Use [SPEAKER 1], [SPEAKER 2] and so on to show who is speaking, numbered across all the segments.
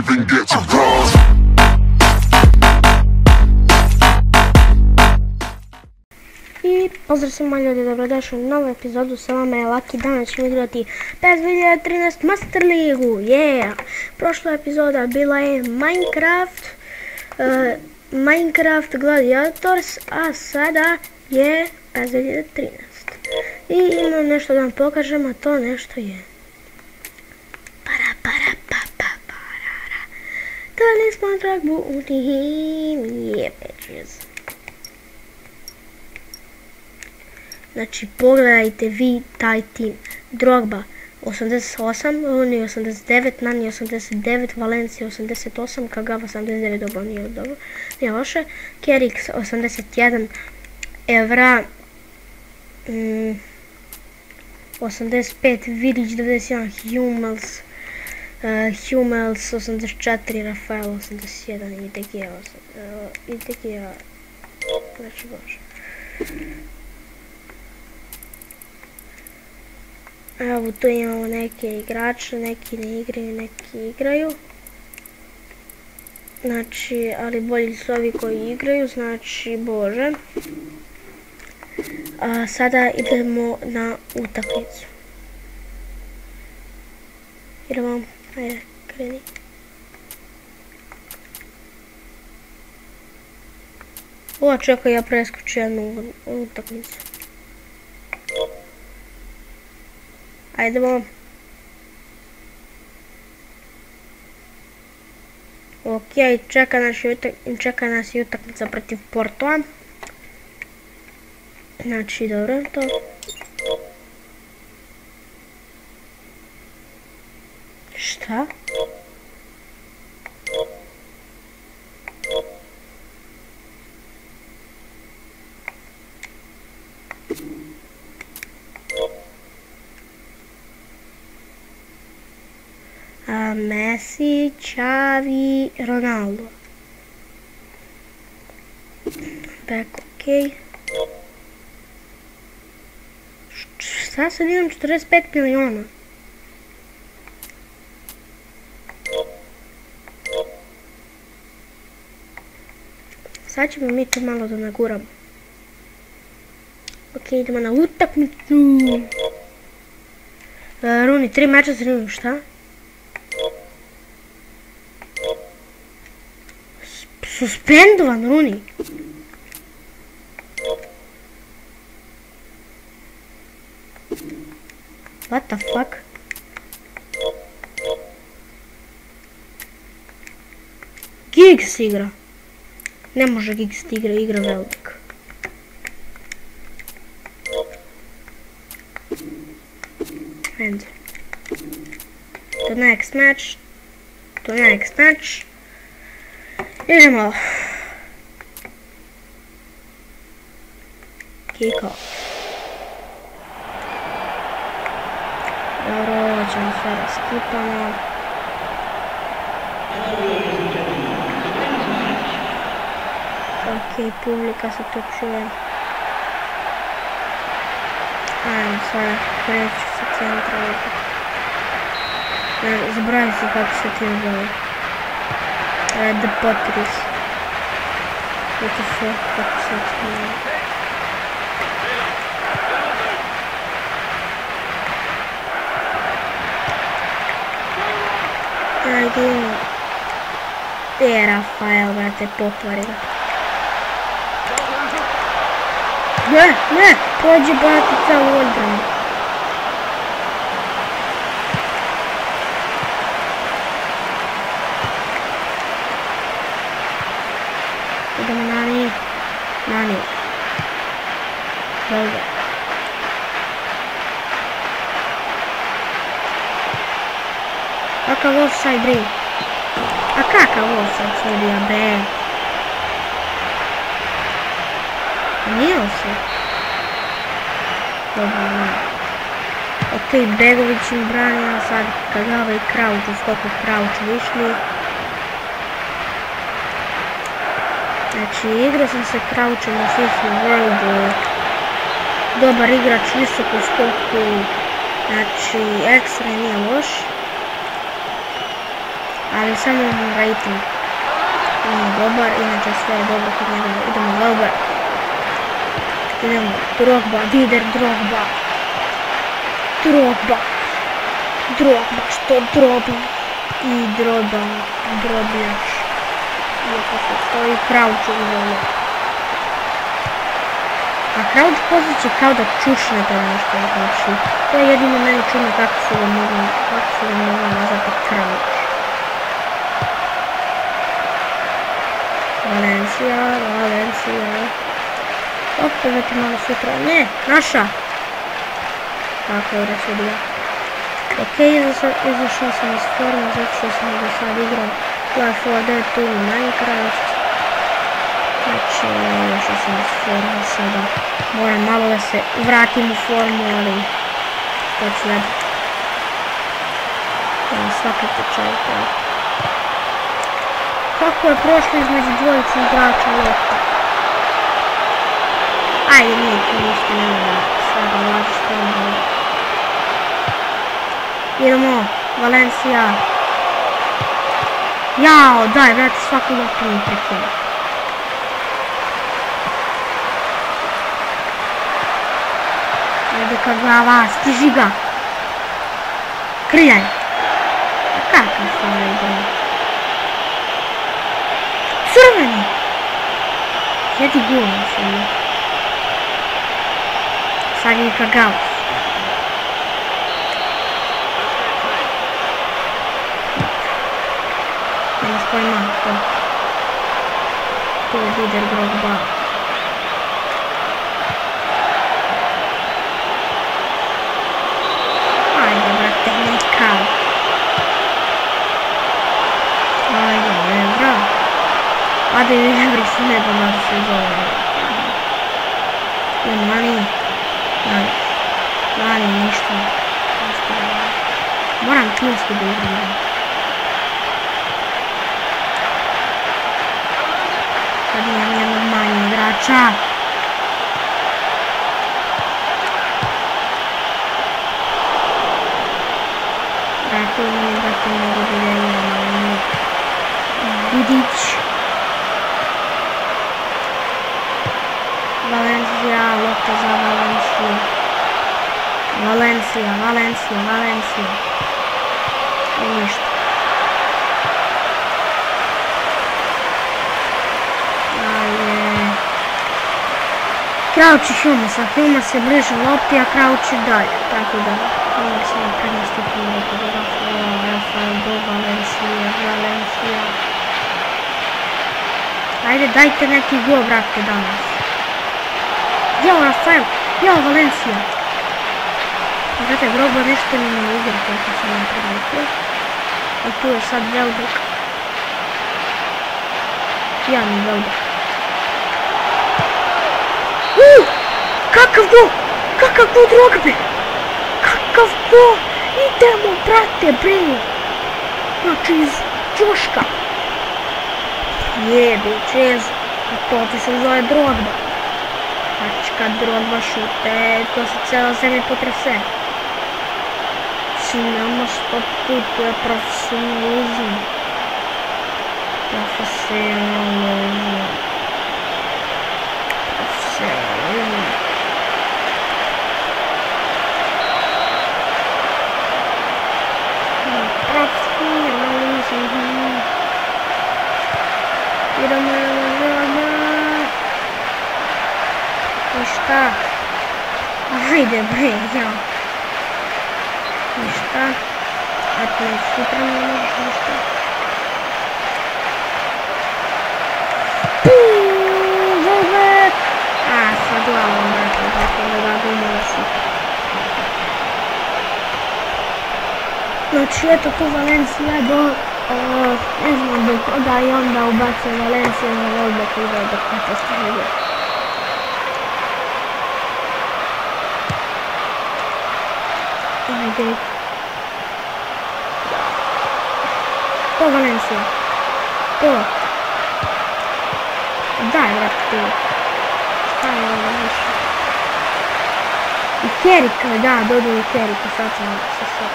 [SPEAKER 1] even get to cross.
[SPEAKER 2] I pozdrav svima ljudi, dobrodošli u novu epizodu, sa vama je Laki. Danas ćemo igrati PES 2013 Master Ligu, yeah! Prošla epizoda bila je Minecraft Gladiators, a sada je PES 2013. I imam nešto da vam pokažem, a to nešto je Talisman Drogbu u tim, yeah bitches. Znači, pogledajte vi taj tim. Drogba 88, Rooney 89, Nani 89, Valencia 88, Kagawa 89, dobro, nije dobro, nije loše. Kerik 81, Evra 85, Vidić 91, Hummels 84, Rafael 81 i DG, znači bože. Evo tu imamo neke igrače, neki ne igraju, neki igraju. Znači, ali bolji su ovi koji igraju, znači bože. A sada idemo na utakmicu. Idemo, ajde, kreni. O, čekaj, ja preskoču jednu utakmicu. Ajdemo. Ok, čeka nas i utakmica protiv Portoa. Znači, dobro to. Šta? Messi, Xavi, Ronaldo. Back, ok. Šta sad imam 45 miliona? Sad ćemo mi to malo da naguramo. Ok, idemo na utakmicu. Rooney, 3 meča za Rooney, šta? Suspendovan Rooney. What the fuck? Giggs igra. Ne može Giggs igra velik. And the next match. Idemo. Kick off. Dobro, ćemo sve da skipamo. Ok, publika se tu čuje. Ajmo sada preći sa centra opet. Zaboravim se kako se ti zove. The Potteries. What the fuck, kako se ti zove. Ajde imamo. Rafael, brate, potvari ga. Ne, prođi brate celu odbranu. Idemo Nani. Dobro. Kakav offside, bre? A kakav offside sudija, bre? Nije offside. Dobro, ne. Ok, Begović im brani, a sad Kagawa i Crouch, u skoku Crouch višli. Znači, igrao sam se Crouchem u FIFA Worldu. Dobar igrač, visok u skoku. Znači, ekstra nije loš. ali samo mu rating nije dobar, inače sve je dobro kod njega. Idemo Velber. Idemo Drogba, Dider Drogba. Drogba, što drobi. I drobijaš. Iako se stoji Crouch u zonu. A Crouch poziće kao da čušne to nešto, znači. To je jedino meni čudno kako su ga mogli nazvati Crouch. Valencia. Opet malo sutra. Ne, naša. Tako je resudija. Ok, izašao sam iz forma, zato što sam do sad igrao Life or Dead 2 u Minecraft. Znači, izašao sam iz forma sada. Moram malo da se vratim u formu, ali to ću ja svaki tečaj. Kako je prošlo između dvojice igrača lopta? Ajde, nije to ništa, nema sada važi što ono. Idemo, Valencia. Jao, daj, vrati svaku loptu mi prekinu. Ajde ka glava, stiži ga. Kriljaj. Kakav stvar igra? Crveni! Jedi gol sam. Sad je Kagaus. Nema s pojma, to. Tu je Dider Drogba. Ajde, brate, neka. Ajde, bro. Ajde, Evri se ne bo nas se zove. Mani, ništa. Moram timski da igram. Sad imam jednog manje igrača. Brate, mogu da imam, ali nije. Vidić. Valencia, lopta za Valenciju. Valencia. I ništa. Ajde. Crouch i Hummels je bliže lopti, a Crouch je dalje. Tako da, uvijek sam prednostupio lopta do Rafael do Valencia. Ajde, dajte neki gol, brate, danas. Jao, Rafael! Jao, Valencia! Znate, Drogba nešto mi ne igra koliko sam nam primijetio. I tu je sad Welbeck. Pijani Welbeck. Kakav gol! Kakav gol Drogbe! Kakav gol! Idemo, brate, bre! Znači, iz čoška. Jebi, čez. To ti se zove Drogba. Znači, kad Drogba šute, to se cijela zemlja potrese. Nema što tu, to je profesionalizam. Idemo, ništa. Ajde bre, ja. Ništa. Eto, sutra ne možeš ništa. Welbeck! Sa glavom, brate, tako da ga umela si. Znači, eto tu Valencia do... ne znam do koga i onda ubacio Valencia za Welbeck i Welbeck na postavlju. Ajde. To Valencia. To. Daj, vrati tu. Šta je ovo više? I Kerika, da, dodaju Kerika, sad sam se sve.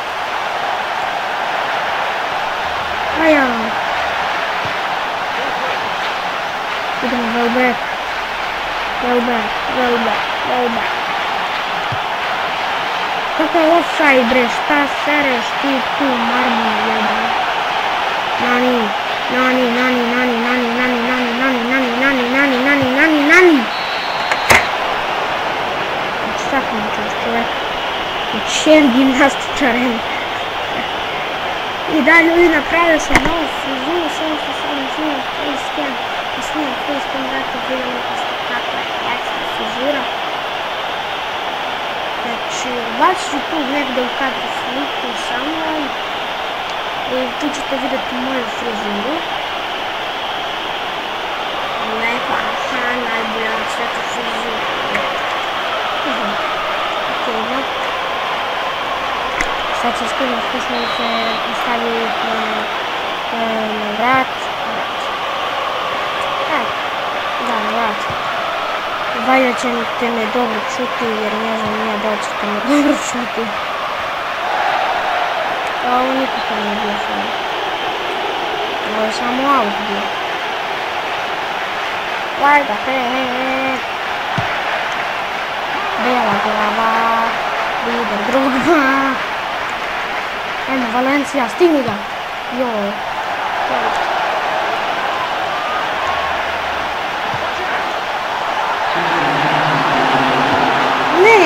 [SPEAKER 2] Aja. Idemo Welbeck. Kako je offside bre, šta sereš ti tu marmu jedan? Nani. Svakom čovjek. Čer gimnastičaren. I dalje ljudi napravio sam novu frizuru, samo što sam uzimao facecam i snimam facecam dakle bilo nekako kakva je ekstra frizura. Znači, bacit ću tu negdje u kadru sliku sa mnom i tu ćete vidjeti moju frizuru. Neka, najbolja na svijetu frizura. Sad ću skinuti slušalice i staviti na vrat. Da, na vrat. Valjda ćete me dobro čuti jer ne znam nije da li ćete me dobro čuti. A ovo nikako nije bio film. Ovo je samo aut bio. Valjda, Bijela glava, lider Drogba. Ajmo, Valencija, stigni ga! Joj. Ne!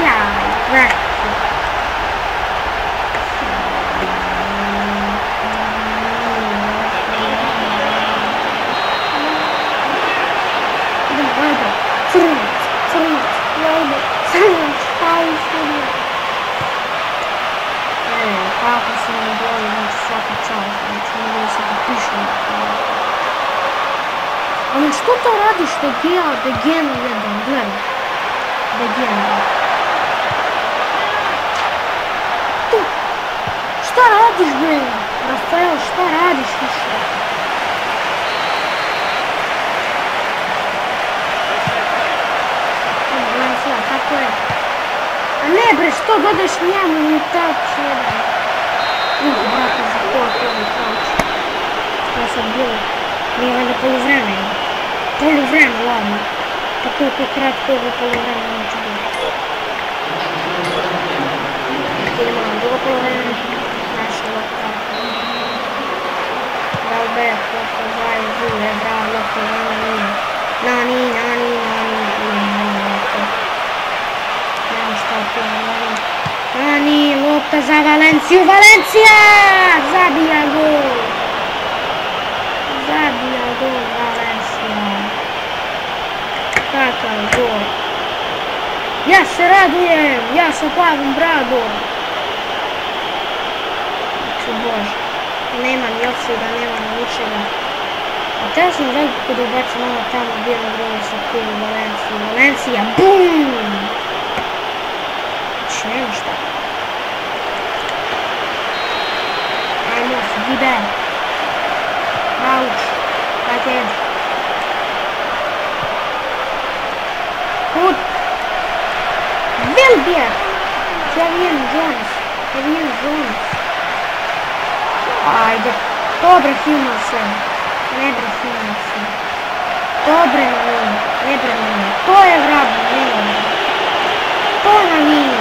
[SPEAKER 2] Jaj, vrati. Idemo, Vajdo. Crnac, stavi studija. Kako se ne boli, znači svaka čast, znači mogu se popišem. Ali što to radiš De Gea jedan, gledaj. De Gea. Tu, šta radiš bre? Rafael, šta radiš više? Valencia, tako je. A ne bre, što dodaš njemu i tako jedan? Brate, za polovreme proći. Što je sad bilo? Nije valjda polovreme. Polovreme, ladno. Tako je kratko ovo polovreme neće biti. Idemo na drugo polovreme. Naša lopta. Welbeck, lopta zaje, Zule, bravo, lopta zaje, Nani. Nemam šta tu, Nani, lopta za Valenciju, Valencija! Zabija gol! Valencija! Kakav gol! Ja se radujem! Ja sa plavim bradom! Znači, Bože! Nema ni offside-a, nema ni ničega. A teo sam veliko kada ubacim ono tamo bijelo grovo sa kulu Valenciju. Valencija, BUM! Znači, nema šta. Gibe. Ouch. Back in. Good. Wilbjer. Kevin Jones. Ajde. Dobre Hilmarsen. Ne bre Hilmarsen. Dobre na njim. Ne bre na njim. To je vrab. Ne. To na njim.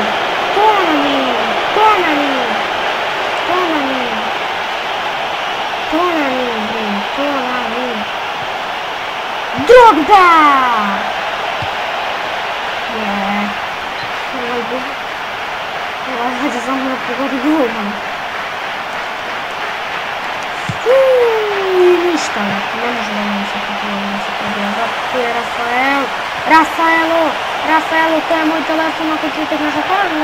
[SPEAKER 2] Drogba! Ovo je samo da pogodi gol. Ništa, ne može da nam se pobija. Tu je Rafaelo, to je moj telefon ako ćete ga zapraviti,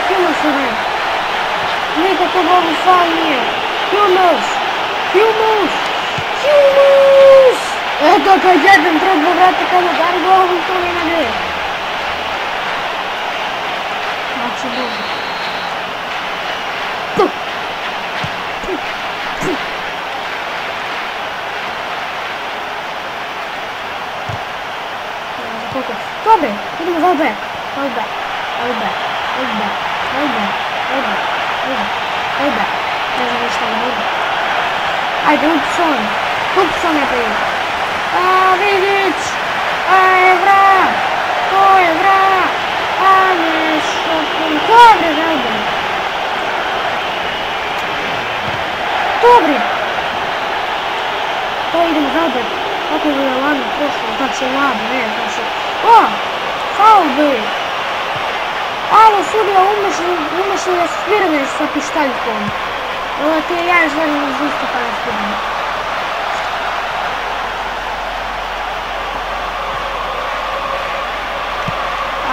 [SPEAKER 2] Hilmarsen. Nikako Bogu faul nije. Hummels! Eto kad jedan Drogba vrati kada dali gol, to nema gdje. Znači Bogu. Dobre, idemo Welbeck. Ne znam ništa da vidim. Ajde, Upson. Upson je prije. Vidić. Evra. To je Evra. Nešto. Dobre, Velbek. Dobre. To idemo Velbek. Kako je lano prošlo. Znači, lado, ne, znači. O! Faul bi. Alo, sudija, umeš li da svirneš sa pištaljkom? Ovo ti je ja želim iz istopa na svirneš.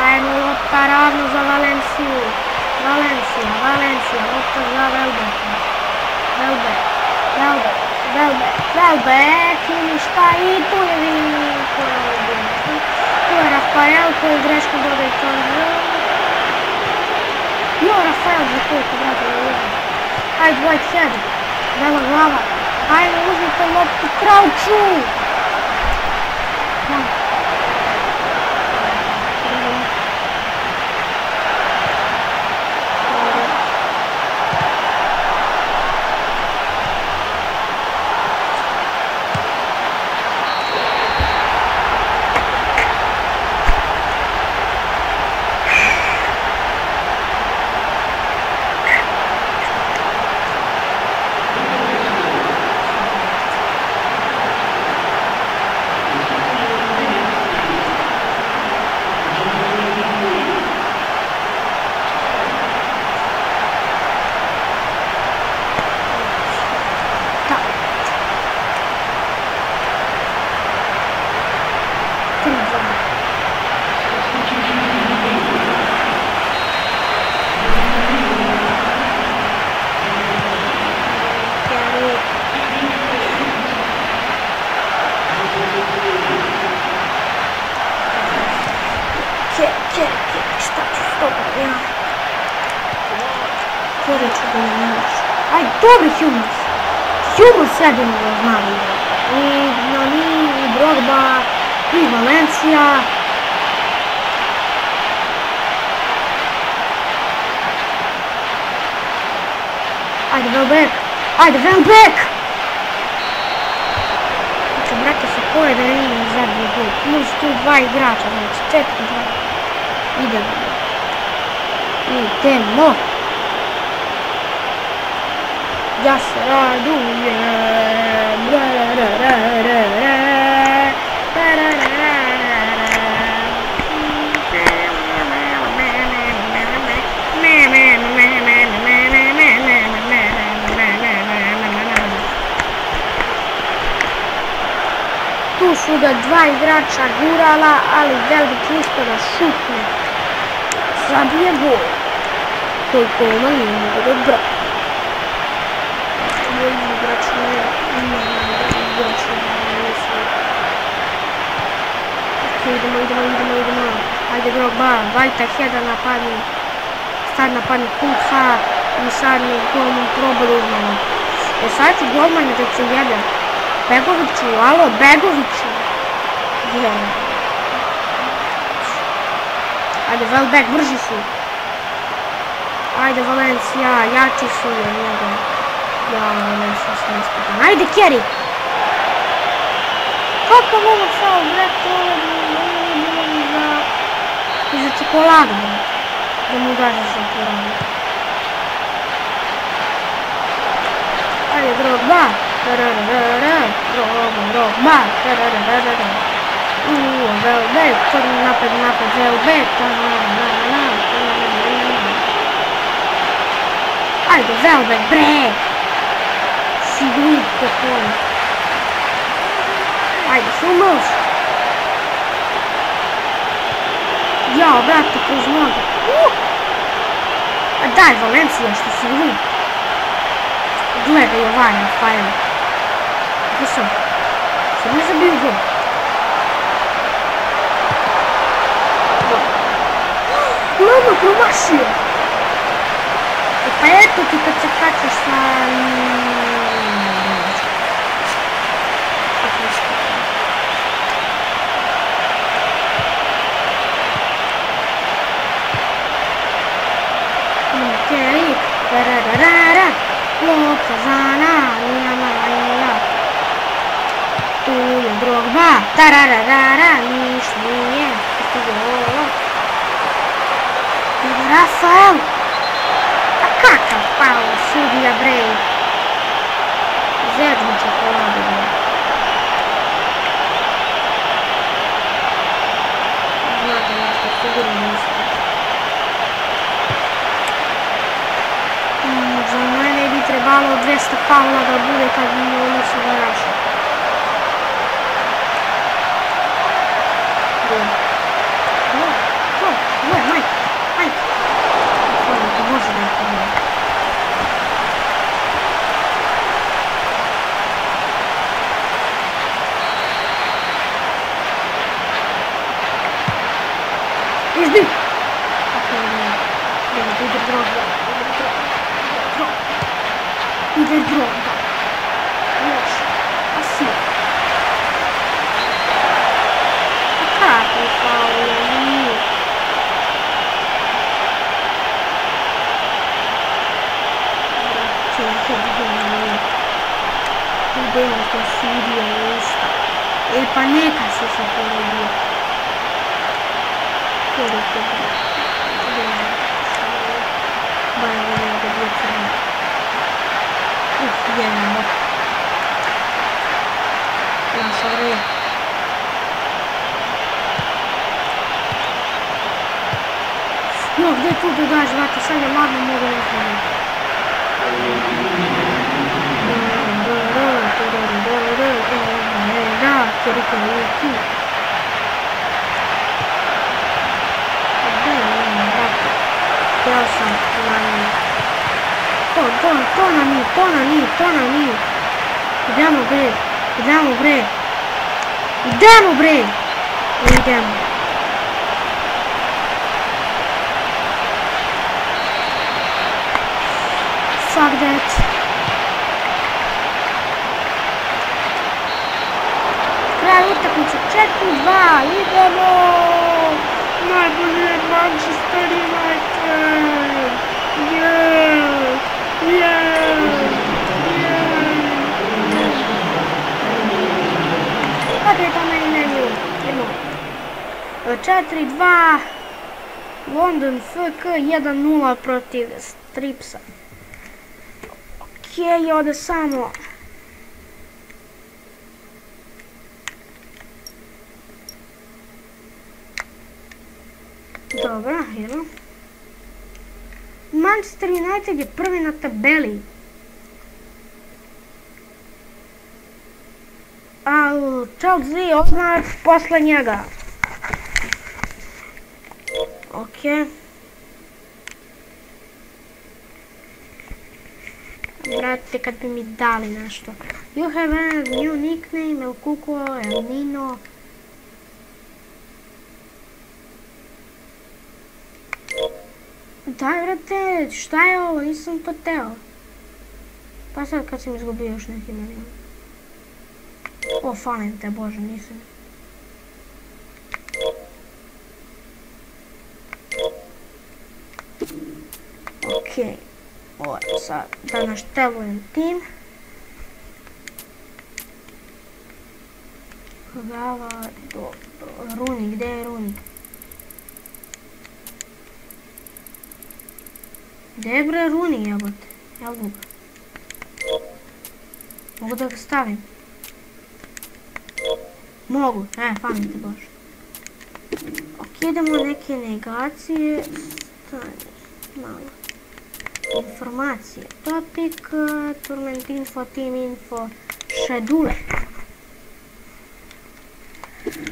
[SPEAKER 2] Ajmo, lopta ravno za Valenciju. Valencija, lopta za Velbeka. Velbek, i šta i tu je Vinko. Tu je Rafael koji greškom dodaje to. Jo, Rafael za koliko vrata je uzme. Ajde, Whitehead. Bela glava. Ajde, uzmite loptu Krauču. Aj, dobri Hummels. Hummels jedino ga zna igra. I Nani, i Drogba, i Valencija. Ajde, Welbeck! Znači, brate, se koje da imamo zadnji gol. Plus tu dva igrača, znači 4-2. Idemo! Ja se radujem. Tu su ga dva igrača gurala, ali Velbek uspio da šutne. Zabije gol. Koliko ima nije mogu dobro. Idemo. Ajde Drogba, Whitehead napadni. Sad napadni Kuha i sad mi golman probali uzmano. Sad ću golman da će jedan. Begoviću, alo, Begoviću. Ajde, Welbeck, brži su. Ajde, Valencija, jači su je njega. Ja, Valencija se nespotan. Ajde, Kerry! Kakav ovo faul, brate, ovo je za čokoladu, da mu gaže za poradu. Ajde, Drogba! Drogba! Welbeck, napad, Welbeck! Ajde, Welbeck, bre! Sigurno kako. Ajde, Hummels! Jao, brate, kroz noge. A daj, Valencija, što si lud. Gledaj ovaj Rafael. Gdje sam? Sam ne zabio gol. Mama, promašio! Pa eto ti kad se kačeš sa... Okej, Lopta za Nalija Malija. Tu je Drogba. Tarararara, niš nije. Rafael. A kakav faul, sudija Brej. Zednu čokoladu. Znate nešto, sigurno niste. Za mene bi trebalo 200 faula da bude kad bi oni su varašli. Izbi! Ide Drogba. Još. A si. A kako je faul? Nije. Idemo to sudio isto. E pa neka se se porodio. Koliko je? Bajem je da bio crno. Jedemo. Naša red. No, gdje tu dodaš, vati, sad je ladno, mogu nekako. Da, koliko je tu. Ja sam manje. To na nije. Idemo bre. Idemo. Fuck that. Kraj utakmice 4-2, idemo! Najbolje Manchester United! Kako je to meni menju? 4-2 London FK 1-0 protiv Stripsa. Okej, ode samo. Dobro, idemo. Manchester United je prvi na tabeli. A Chelsea odmah posle njega. Okej. Brate, kad bi mi dali nešto. You have a new nickname, El Cuco, El Nino. Daj, brate, šta je ovo? Nisam to teo. Pa sad kad sam izgubio još neki milion. O, falim te, bože, nisam. Okej. Ovo je sad da naštelujem tim. Glava, dobro. Runi, gdje je Runi? Gdje je bre Runi, jebote? Evo ga. Mogu da ga stavim? Mogu, falim te bože. Ok, idemo neke negacije. Stani, malo. Informacije. Topic, Tournament info, team info, schedule.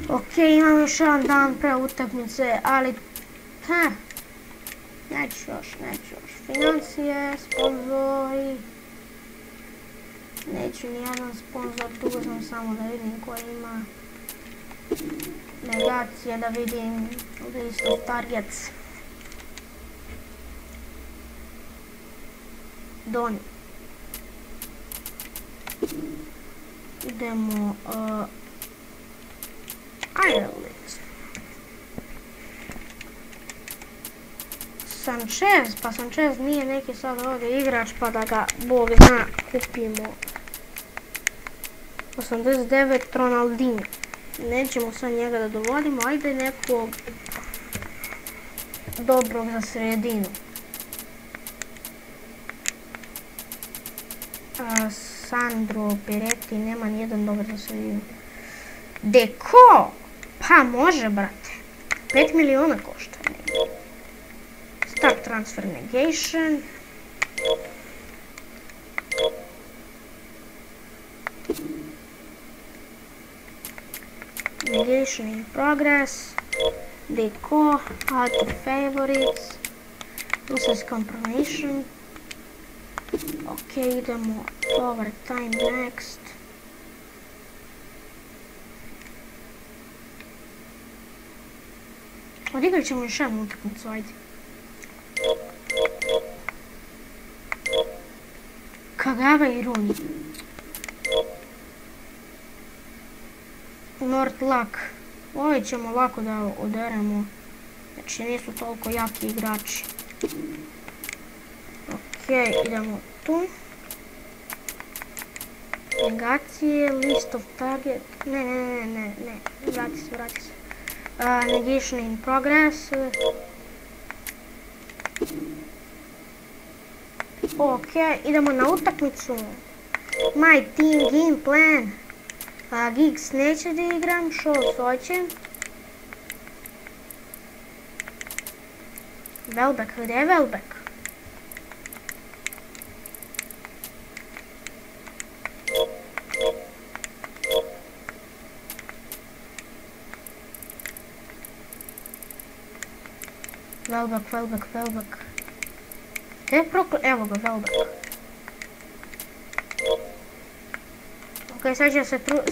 [SPEAKER 2] Ok, imam još jedan dan pre utakmice, ali... Neću još. Financije, sponzori. Neću nijedan sponzor, tu sam samo da vidim koji ima. Negacije, da vidim list of targets. Doni. Idemo... Ireland. Sanchez, pa Sanchez nije neki sad ovdje igrač pa da ga Bog zna kupimo. 89 Ronaldinho. Nećemo sad njega da dovodimo, ajde nekog dobrog za sredinu. Sandro Peretti, nema nijedan dobar za sredinu. Deco! Pa može, brate. 5 miliona košta. Start transfer negation. Negation in progress. Deco, add to favorites. This is confirmation. Ok, idemo overtime next. Odigrat ćemo još jednu utakmicu, ajde. Kagawa i Rooney. North Luck. Ove ćemo lako da oderemo. Znači nisu toliko jaki igrači. Ok, idemo tu. Negacije, list of target. Ne. Vrati se. Negation in progress. Ok, idemo na utakmicu. My team game plan. Giggs neće da igram, Scholz hoće. Welbeck, gdje je Welbeck? Welbeck. Evo ga, Welbeck. Ok,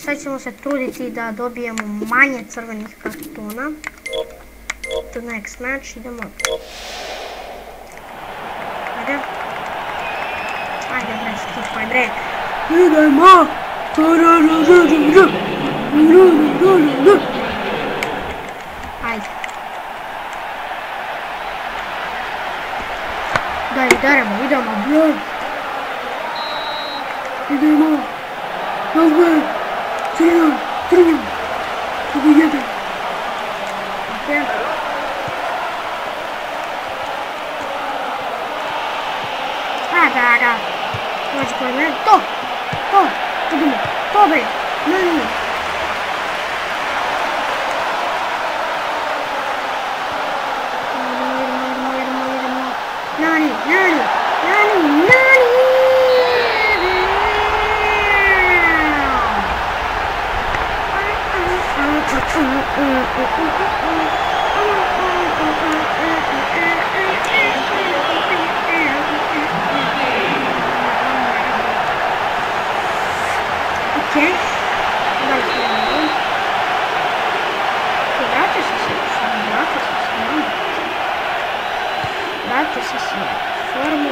[SPEAKER 2] sad ćemo se truditi da dobijemo manje crvenih kartona. To next match, idemo. Ajde bre, skipaj bre. Idemo! Ajde. Daj, udaramo, idemo, bro. Idemo. Nazve. Crnjam. Kako jebe. Ok. Da. Dođi kod mene. To. Idemo. To bre. Nani. Vratio se se formu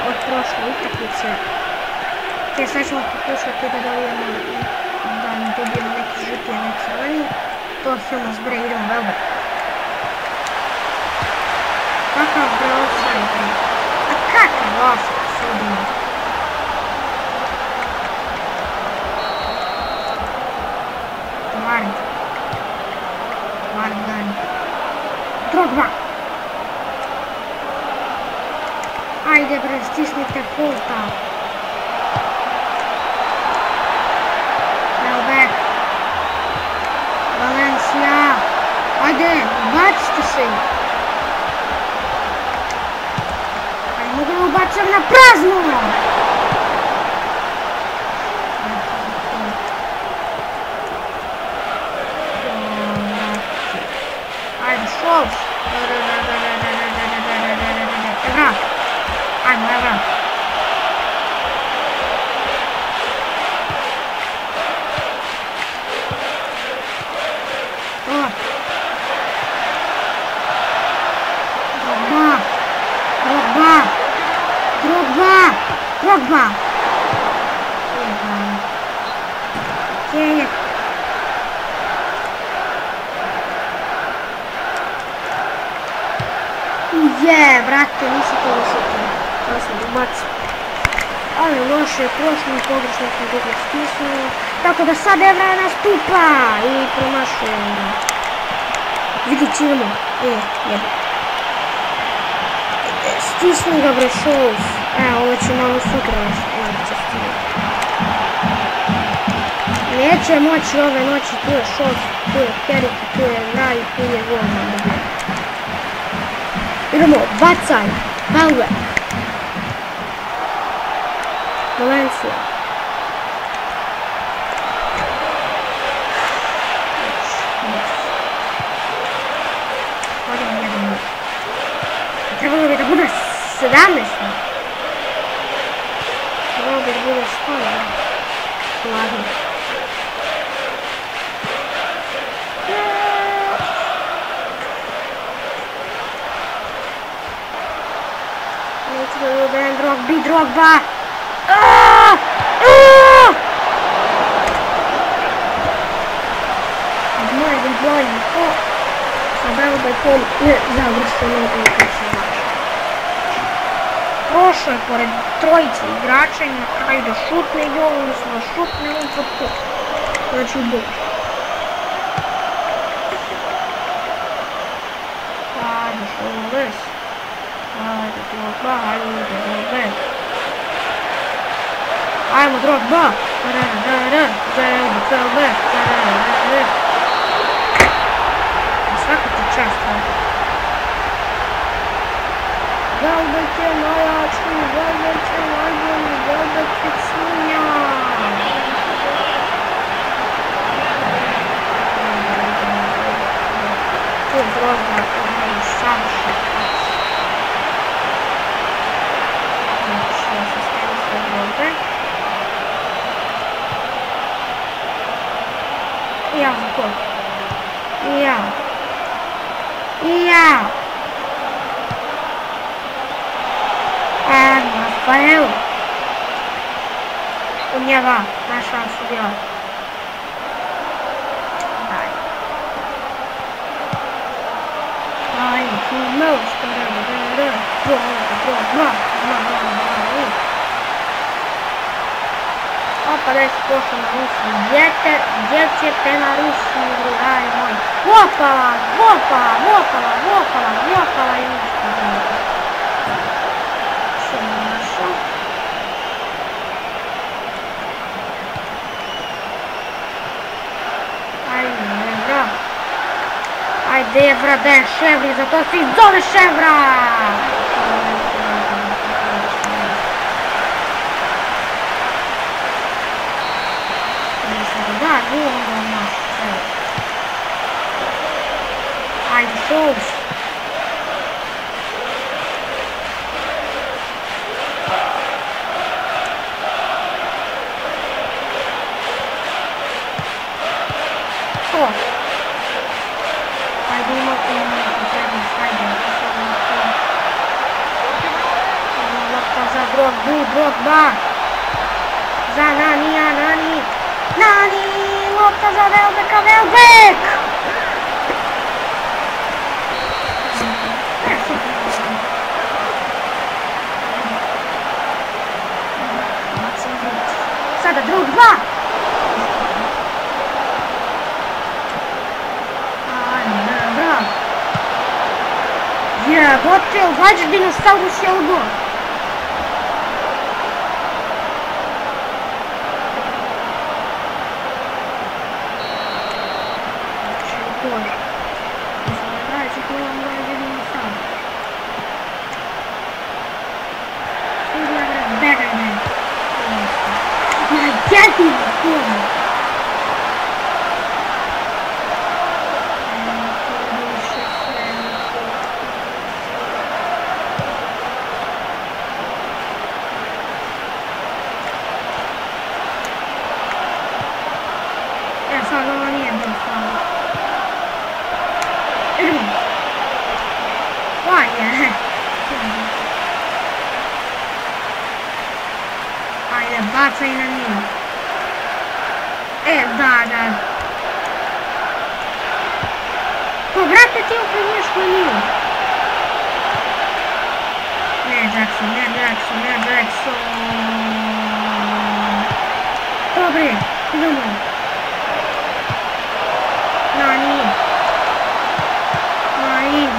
[SPEAKER 2] od prošle utakmice. Ok, sad ćemo pokušati da dobijemo neki žuti, a neki crveni. To Hummels bre, idemo Welbeck. Kakav bre offside bre? A kakav offside sudimo? Vardan. Drogba. Ajde bre, stisnite Holta. Welbeck. Valencia. Ajde, ubacite se. Ajde, mogu da ubacam na prazno. Ajde, Scholz. Evra. Ajmo, Evra. Drogba. Je, brate, nisi to ušutio. To sam ubacio. Ali loše je prošlo, pogrešno sam dobro stisnuo. Tako da sad Evra nastupa i promašuje Evra. Vidit ćemo. Jebe. Stisni ga bre Scholz. Ovo će malo sutra nastisnuti. Neće moći ove noći, tu je Scholz, tu je Kerik, tu je Evra i tu je Golman. Idemo, bacaj, Valve. Valencia. Trebalo bi da bude 17. Trebalo bi da bude 100. Ladno. Neću da ljubim Drogba. Odmojim. Sabelo da je to završeno i uključeno. Prošao je pored trojice igrača i na kraju da šutne i ovo, odnosno da šutne on za to. Znači u bok. Ajde Scholz. Ajde Drogba. Ajmo Drogba. Svaka ti čast. Velbek je najjači, Velbek je najbolji, Velbek je cunja. Tu je Drogba, to je savršen pas. Znači, asistencija Drogbe. I ja za to. I ja. Rafael. U njega, naš šansu bila. Ajde, Hummels. Opa, da je se pošao na Rusiju. Gdje ćete na Rusiju, drugari moji? Vopala i ništa. Što je našao? Ajde Evra, daj Ševri, zato si zoveš Evra! Ajde Scholz. Ajde imao ti lopta za Drogba. Za Nani, lopta za Velbeka, Velbek! Sada Drogba! Jebote, uvađaš dinosaurus je u gol. Ajde, bacaj na njih. Da. Pa brate, ti opet nješ na njih. Jackson. Dobre, idemo. Nani,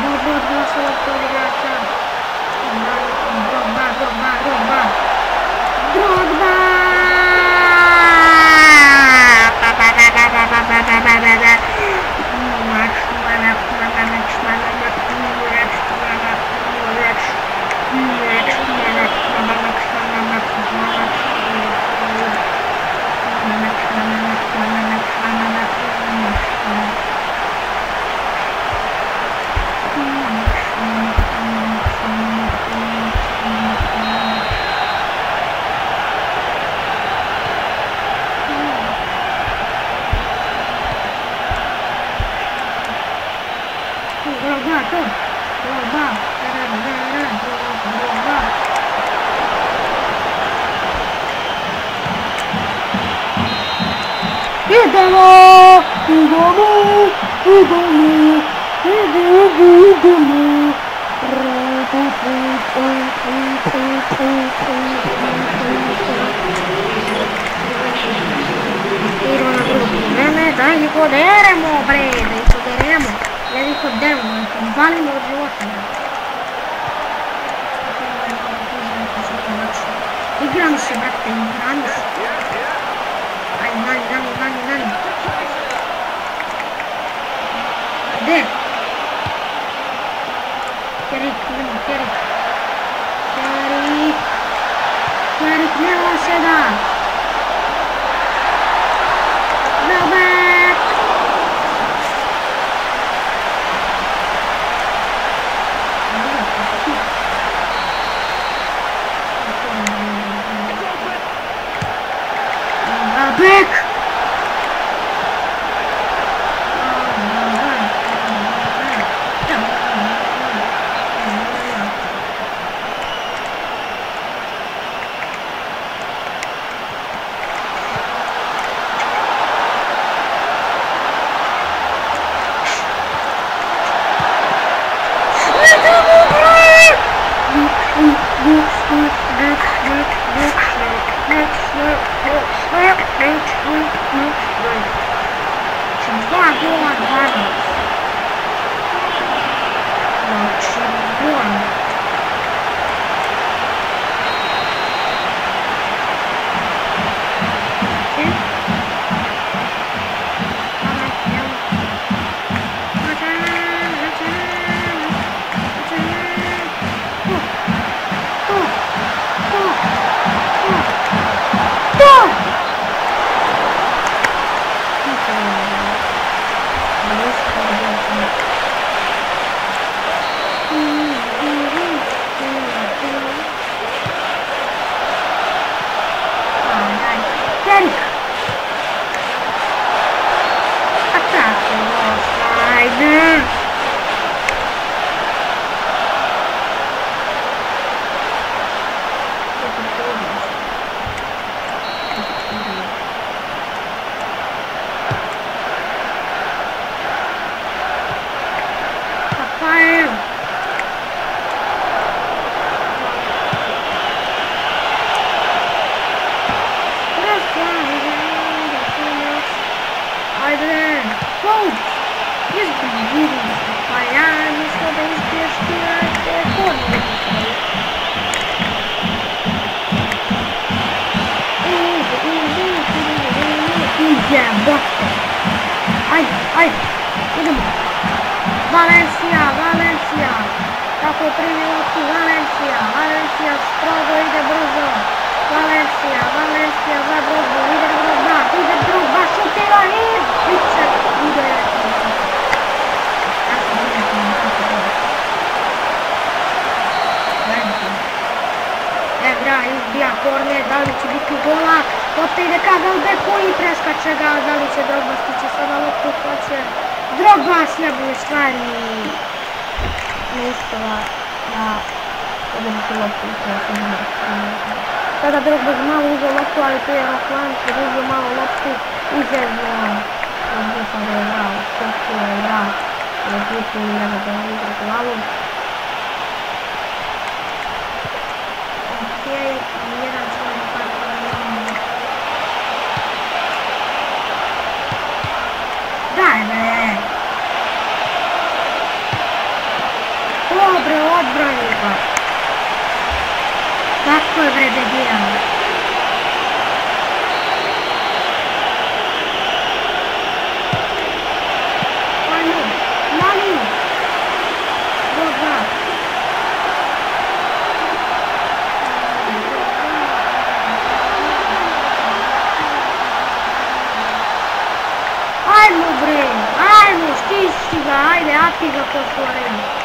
[SPEAKER 2] dobro odnosila od tog igrača. Drogba! Dai, li poderemo, bre, li poderemo. Ja dico devono, valimo od života. Igram se, brate, igram se. Ajde, nani. Gde? Kerik, idemo, Kerik, nema se da. Robert! Back! Valencia, tako 3 minuti, Valencia, strogo ide brzo, Valencia, za Drogba, ide Drogba, šutira i biće, ide. Evra izbija korner, da li će biti gola, lopta ide ka Welbecku i preskače ga, da li će Drogba stići sada loptu, hoće. Drogba sjebuje stvari, ne uspjela da održiti loptu u svoju. Sada Drogba malo uzeo loptu, ali tu je Roklanč uzeo malo loptu i zezno. Ovdje sam ga igrao, koliko je igrao, međutim ne da ga igra glavom. Dobre, odbrani ga. Tako je bre debijano. Ajmo, mali. Dobar. Ajmo bre, ajmo, stisci ga, ajde, api ga po stvorenu.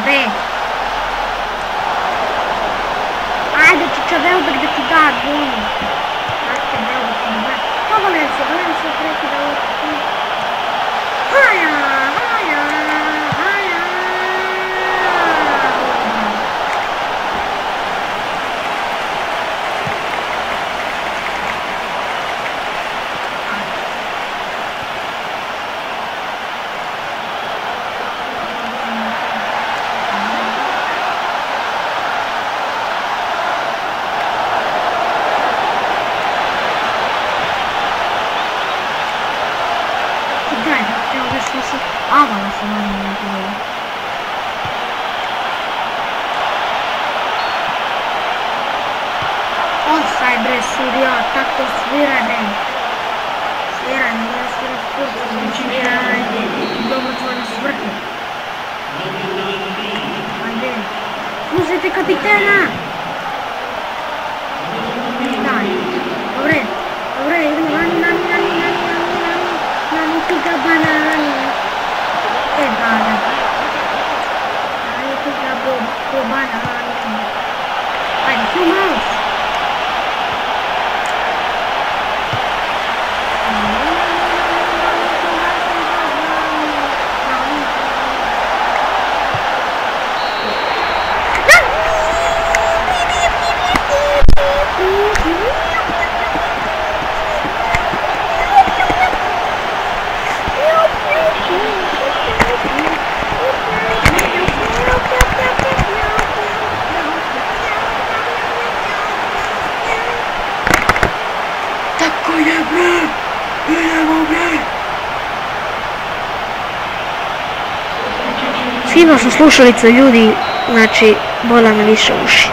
[SPEAKER 2] Be. Ajde Čiča Velbek da ti da gonu. Ajde Velbek da da. Pa Valencija prekida loptu. Haja, haja, haja. Avala se naravno bilo. Offside bre sudija, tako svirane. Svirane, ne svira sportsko, svirane. Dobrotvorne svrhe. Ajde. Slušajte kapitena! Daj. Dobre, dobre, idemo nani ti ga banani. Dale. Dale ti ga po banani. Ajde, tu mouse. Skidao sam slušalice ljudi, znači bola me više uši.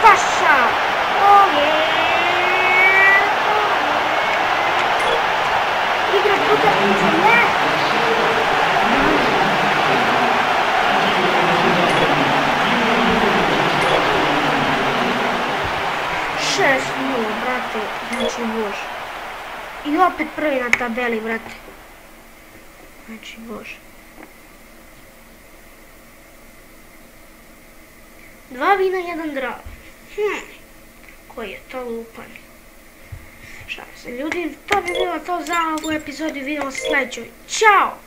[SPEAKER 2] Saša! Igrač utakmice, ne! 6-0, brate, znači bož. I opet prvi na tabeli, brate. Znači bož. 2 vina, 1 drav. Koji je to lupan. Šalim se ljudi, to bi bilo to za ovu epizodu, vidimo se sljedećoj. Ćao!